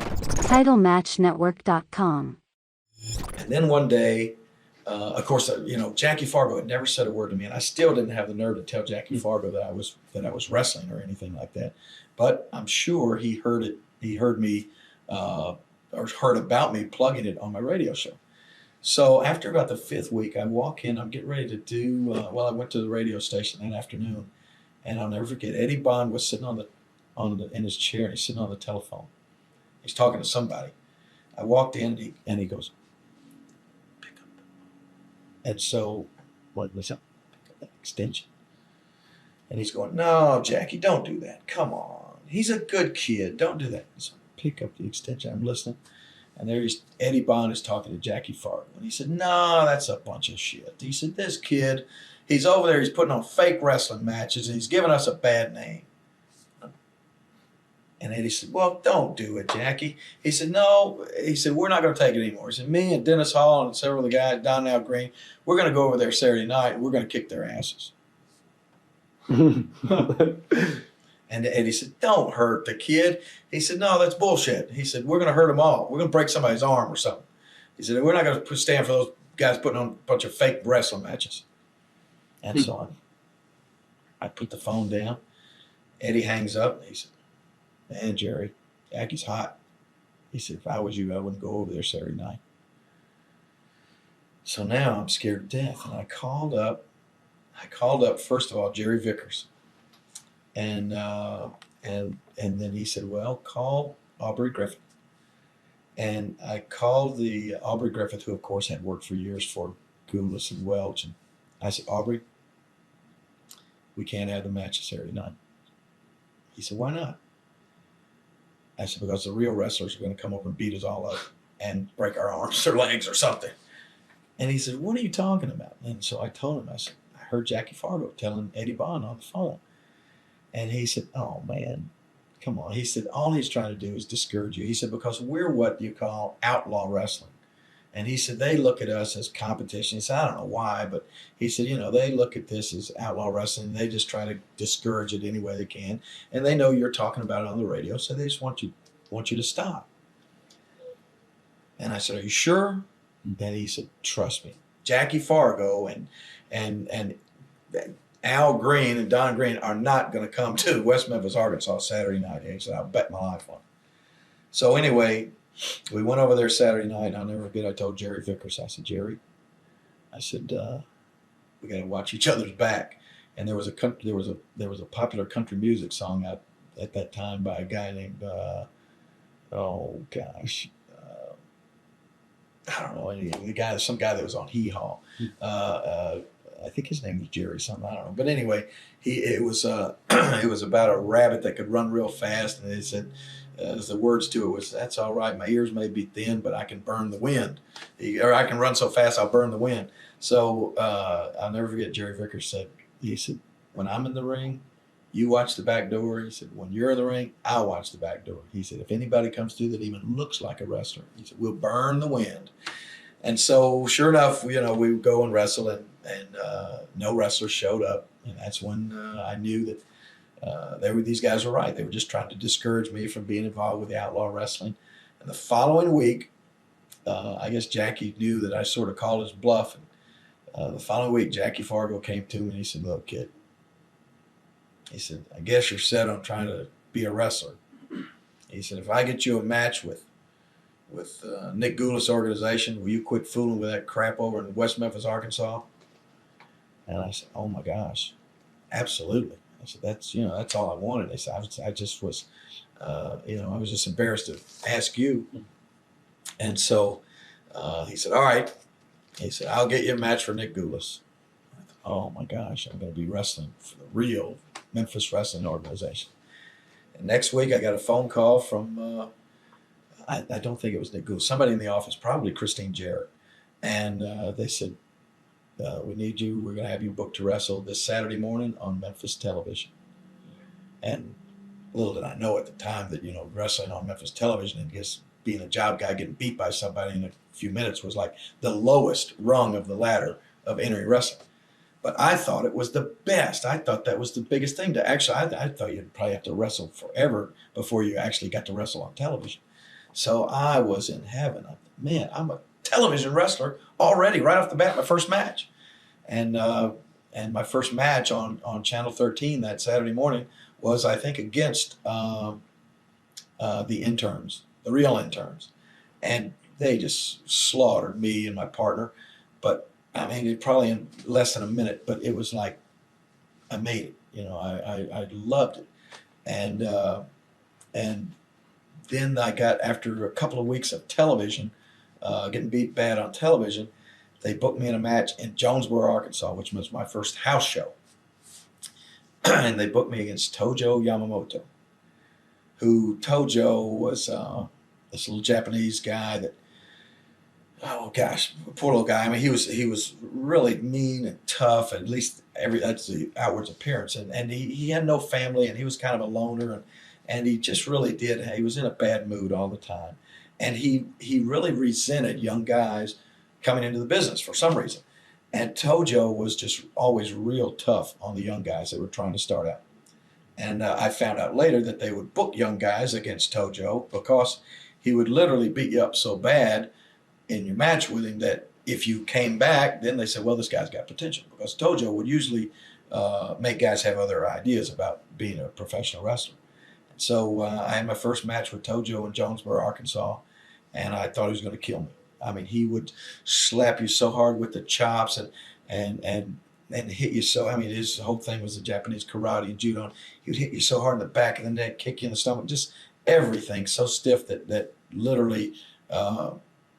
TitleMatchNetwork.com. And then one day, of course, Jackie Fargo had never said a word to me, and I still didn't have the nerve to tell Jackie Fargo that I was wrestling or anything like that. But I'm sure he heard it. He heard me or heard about me plugging it on my radio show. So after about the 5th week, I walk in. I'm getting ready to do. I went to the radio station that afternoon, and I'll never forget. Eddie Bond was sitting in his chair, and he's sitting on the telephone. He's talking to somebody. I walked in, and he goes, "Pick up." And so, what was up? Pick up that extension. And he's going, "No, Jackie, don't do that. Come on. He's a good kid. Don't do that." So I pick up the extension. I'm listening. And Eddie Bond is talking to Jackie Fargo. And he said, "No, that's a bunch of shit." He said, "This kid, he's over there, he's putting on fake wrestling matches, and he's giving us a bad name." And Eddie said, "Well, don't do it, Jackie." He said, "No." He said, "We're not going to take it anymore." He said, "Me and Dennis Hall and several of the guys, Donnell Green, we're going to go over there Saturday night, and we're going to kick their asses." And Eddie said, "Don't hurt the kid." He said, "No, that's bullshit." He said, "We're going to hurt them all. We're going to break somebody's arm or something." He said, "We're not going to stand for those guys putting on a bunch of fake wrestling matches." And so on. I put the phone down. Eddie hangs up. He said, "Man, Jerry, Jackie's hot." He said, "If I was you, I wouldn't go over there Saturday night." So now I'm scared to death. And I called up, first of all, Jerry Vickers. And then he said, "Well, call Aubrey Griffith." And I called the Aubrey Griffith, who of course had worked for years for Goulas and Welch. And I said, "Aubrey, we can't have the match Saturday night." He said, "Why not?" I said, "Because the real wrestlers are going to come over and beat us all up and break our arms or legs or something." And he said, "What are you talking about?" And so I told him, I said, "I heard Jackie Fargo telling Eddie Bond on the phone." And he said, "Oh, man, come on." He said, "All he's trying to do is discourage you." He said, "Because we're what you call outlaw wrestling." And he said, "They look at us as competition." He said, "I don't know why, but," he said, "they look at this as outlaw wrestling. They just try to discourage it any way they can. And they know you're talking about it on the radio, so they just want you to stop." And I said, "Are you sure?" And then he said, "Trust me. Jackie Fargo and Al Green and Don Green are not going to come to West Memphis, Arkansas Saturday night." He said, "I'll bet my life on it." So anyway, we went over there Saturday night, and I'll never forget, I told Jerry Vickers, I said, "Jerry," I said, "we got to watch each other's back." And there was a popular country music song out at that time by a guy named oh gosh, I don't know, some guy that was on Hee Haw. I think his name was Jerry something, I don't know. But anyway, it was about a rabbit that could run real fast, and it said, the words to it was, "That's all right, my ears may be thin, but I can burn the wind," or "I can run so fast I'll burn the wind." So I'll never forget, Jerry Vickers he said, "When I'm in the ring, you watch the back door." He said, "When you're in the ring, I'll watch the back door." He said, "If anybody comes through that even looks like a wrestler," he said, "we'll burn the wind." And so sure enough, we would go and wrestle, and no wrestlers showed up. And that's when I knew that these guys were right. They were just trying to discourage me from being involved with the outlaw wrestling. And the following week, I guess Jackie knew that I sort of called his bluff. And the following week, Jackie Fargo came to me and he said, "Look, kid," he said, "I guess you're set on trying to be a wrestler." He said, "If I get you a match with Nick Goulas' organization, will you quit fooling with that crap over in West Memphis, Arkansas?" And I said, "Oh my gosh, absolutely." I said, "That's all I wanted." I said, I just was, I was just embarrassed to ask you." And so he said, "All right." He said, "I'll get you a match for Nick Goulas." I thought, oh my gosh, I'm going to be wrestling for the real Memphis wrestling organization. And next week, I got a phone call from, I don't think it was Nick Goulas, somebody in the office, probably Christine Jarrett. And they said, "We need you. We're going to have you booked to wrestle this Saturday morning on Memphis television." And little did I know at the time that, wrestling on Memphis television and just being a job guy getting beat by somebody in a few minutes was like the lowest rung of the ladder of entering wrestling. But I thought it was the best. I thought that was the biggest thing I thought you'd probably have to wrestle forever before you actually got to wrestle on television. So I was in heaven. Man, I'm a television wrestler already, right off the bat, my first match. And my first match on Channel 13 that Saturday morning was, I think, against the interns, the real interns. And they just slaughtered me and my partner. But, I mean, it probably in less than a minute, but it was like I made it. You know, I loved it. And then I got, after a couple of weeks of television, getting beat bad on television, they booked me in a match in Jonesboro, Arkansas, which was my first house show. And they booked me against Tojo Yamamoto, who Tojo was this little Japanese guy that, oh gosh, poor little guy. I mean, he was really mean and tough, at least that's the outward appearance. And he had no family, and he was kind of a loner, and he just really did. He was in a bad mood all the time. And he really resented young guys coming into the business for some reason. And Tojo was just always real tough on the young guys that were trying to start out. And I found out later that they would book young guys against Tojo because he would literally beat you up so bad in your match with him that if you came back, then they said, well, this guy's got potential. Because Tojo would usually make guys have other ideas about being a professional wrestler. So I had my first match with Tojo in Jonesboro, Arkansas, and I thought he was going to kill me. I mean, he would slap you so hard with the chops and hit you so. I mean, his whole thing was the Japanese karate and judo. He would hit you so hard in the back of the neck, kick you in the stomach, just everything so stiff that literally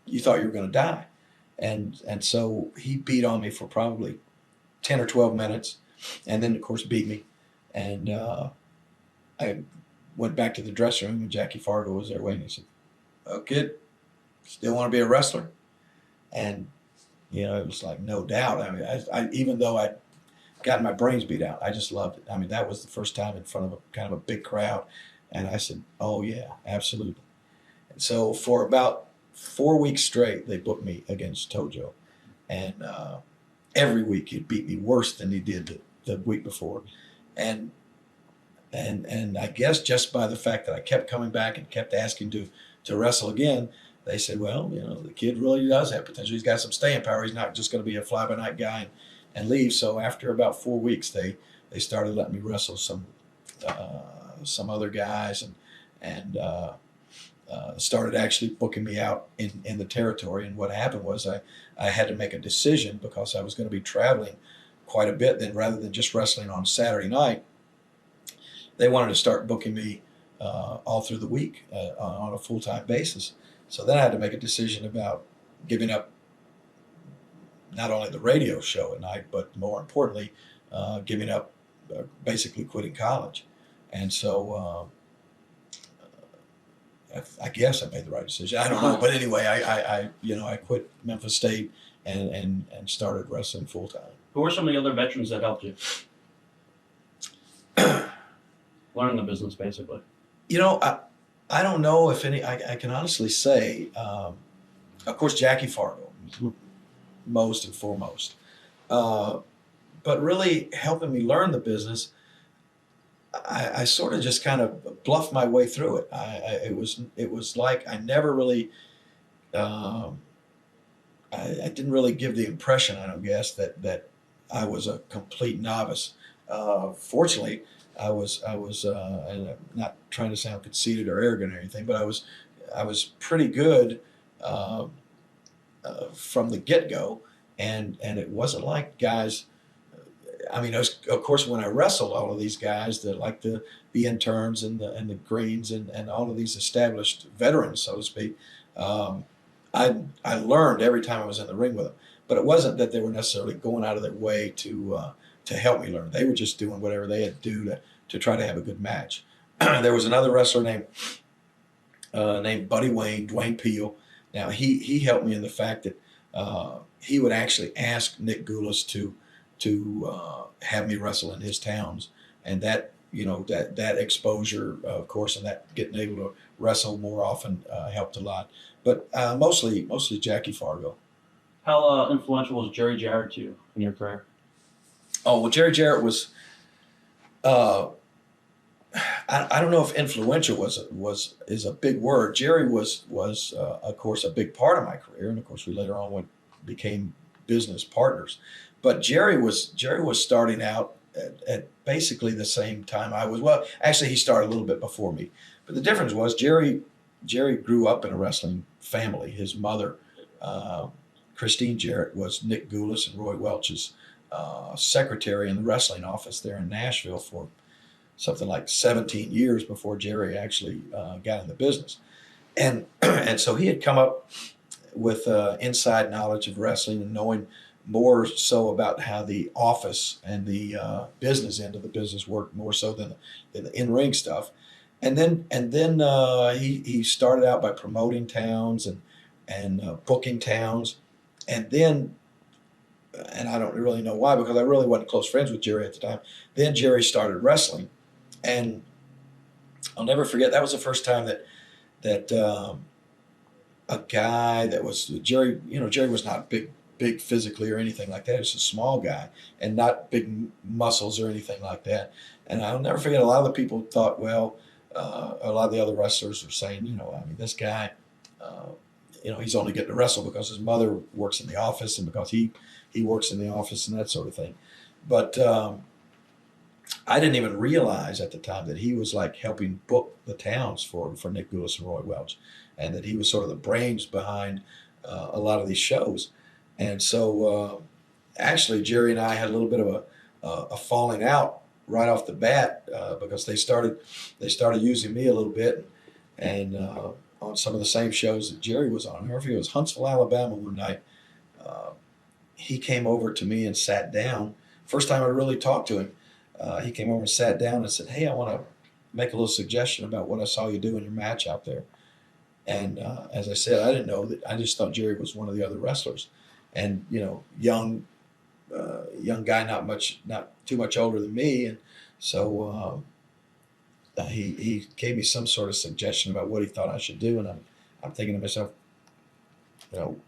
you thought you were going to die. And so he beat on me for probably 10 or 12 minutes, and then of course beat me. And I went back to the dressing room, and Jackie Fargo was there waiting. He said, "Oh, kid, still want to be a wrestler?" And you know, it was like, no doubt. I mean, I even though I'd gotten my brains beat out, I just loved it. I mean, that was the first time in front of a kind of a big crowd, and I said, "Oh yeah, absolutely." And so for about 4 weeks straight, they booked me against Tojo, and every week he'd beat me worse than he did the week before, and I guess just by the fact that I kept coming back and kept asking to wrestle again, they said, well, you know, the kid really does have potential. He's got some staying power. He's not just going to be a fly-by-night guy and leave. So after about 4 weeks, they started letting me wrestle some other guys and started actually booking me out in the territory. And what happened was I had to make a decision because I was going to be traveling quite a bit. Then rather than just wrestling on Saturday night, they wanted to start booking me all through the week on a full-time basis. So then I had to make a decision about giving up not only the radio show at night, but more importantly, giving up, basically quitting college. And so I guess I made the right decision. I don't know, but anyway, I quit Memphis State and started wrestling full-time. Who were some of the other veterans that helped you learn the business, basically? You know, I don't know if any. I can honestly say, of course, Jackie Fargo, most and foremost. But really helping me learn the business, I sort of just kind of bluffed my way through it. It was like I never really. I didn't really give the impression, I don't guess, that I was a complete novice. Fortunately, I was, and I'm not trying to sound conceited or arrogant or anything, but I was pretty good from the get-go, and it wasn't like guys. I mean, of course, when I wrestled all of these guys, like the interns and the greens and all of these established veterans, so to speak, I learned every time I was in the ring with them. But it wasn't that they were necessarily going out of their way to help me learn. They were just doing whatever they had to do to try to have a good match. There was another wrestler named Buddy Dwayne Peel. Now he helped me in the fact that he would actually ask Nick Goulas to have me wrestle in his towns, and that that exposure, of course, and that getting able to wrestle more often helped a lot. But mostly Jackie Fargo. How influential was Jerry Jarrett to you in your career? Oh, well, Jerry Jarrett was, I I don't know if influential is a big word. Jerry was of course a big part of my career, and of course we later on became business partners. But Jerry was starting out at basically the same time I was. Well, actually, he started a little bit before me. But the difference was Jerry grew up in a wrestling family. His mother, Christine Jarrett, was Nick Goulas and Roy Welch's secretary in the wrestling office there in Nashville for something like 17 years before Jerry actually got in the business. And and so he had come up with inside knowledge of wrestling and knowing more so about how the office and the business end of the business worked more so than the in-ring stuff. And then he started out by promoting towns and booking towns, and then, and I don't really know why, because I really wasn't close friends with Jerry at the time. Then Jerry started wrestling, and I'll never forget, that was the first time that a guy that was Jerry, Jerry was not big physically or anything like that. He was a small guy and not big muscles or anything like that. And I'll never forget, a lot of the people thought, well, a lot of the other wrestlers were saying, I mean, this guy, he's only getting to wrestle because his mother works in the office and because he works in the office and that sort of thing. But I didn't even realize at the time that he was like helping book the towns for Nick Goulas and Roy Welch, and that he was sort of the brains behind a lot of these shows. And so actually Jerry and I had a little bit of a falling out right off the bat because they started using me a little bit, and on some of the same shows that Jerry was on. I remember if it was Huntsville, Alabama one night. He came over to me and sat down. First time I really talked to him. He came over and sat down and said, "Hey, I want to make a little suggestion about what I saw you do in your match out there." And as I said, I didn't know that. I just thought Jerry was one of the other wrestlers, and young guy, not too much older than me, and so he gave me some sort of suggestion about what he thought I should do, and I'm thinking to myself,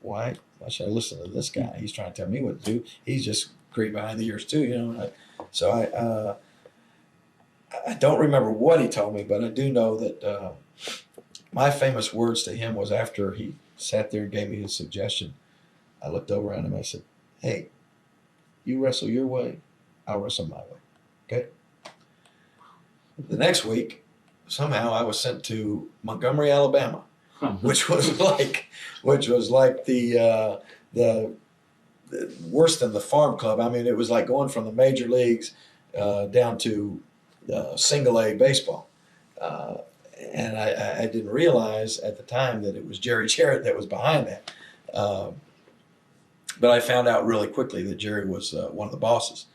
why should I listen to this guy? He's trying to tell me what to do. He's just great behind the ears too, So I don't remember what he told me, but I do know that my famous words to him was, after he sat there and gave me his suggestion, I looked over at him and I said, "Hey, you wrestle your way, I'll wrestle my way." Okay. The next week, somehow I was sent to Montgomery, Alabama, which was like the worse than the farm club. I mean, it was like going from the major leagues down to single A baseball. And I didn't realize at the time that it was Jerry Jarrett that was behind that. But I found out really quickly that Jerry was one of the bosses.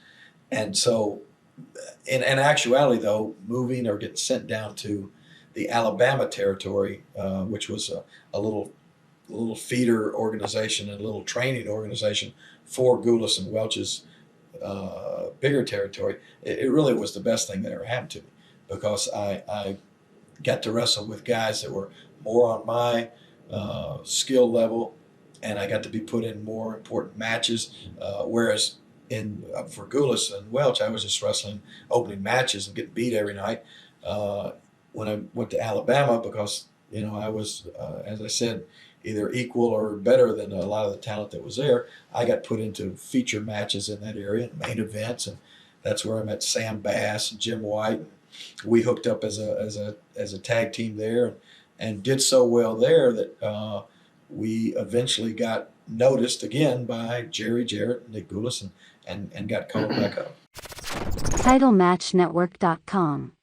And so, in actuality, though, moving or getting sent down to the Alabama territory, which was a little feeder organization and a little training organization for Goulas and Welch's bigger territory, it really was the best thing that ever happened to me, because I got to wrestle with guys that were more on my skill level, and I got to be put in more important matches, whereas for Goulas and Welch, I was just wrestling opening matches and getting beat every night. When I went to Alabama, because I was, as I said, either equal or better than a lot of the talent that was there, I got put into feature matches in that area, main events, and that's where I met Sam Bass and Jim White. We hooked up as a tag team there, and did so well there that we eventually got noticed again by Jerry Jarrett and Nick Goulas, and got called back up. TitleMatchNetwork.com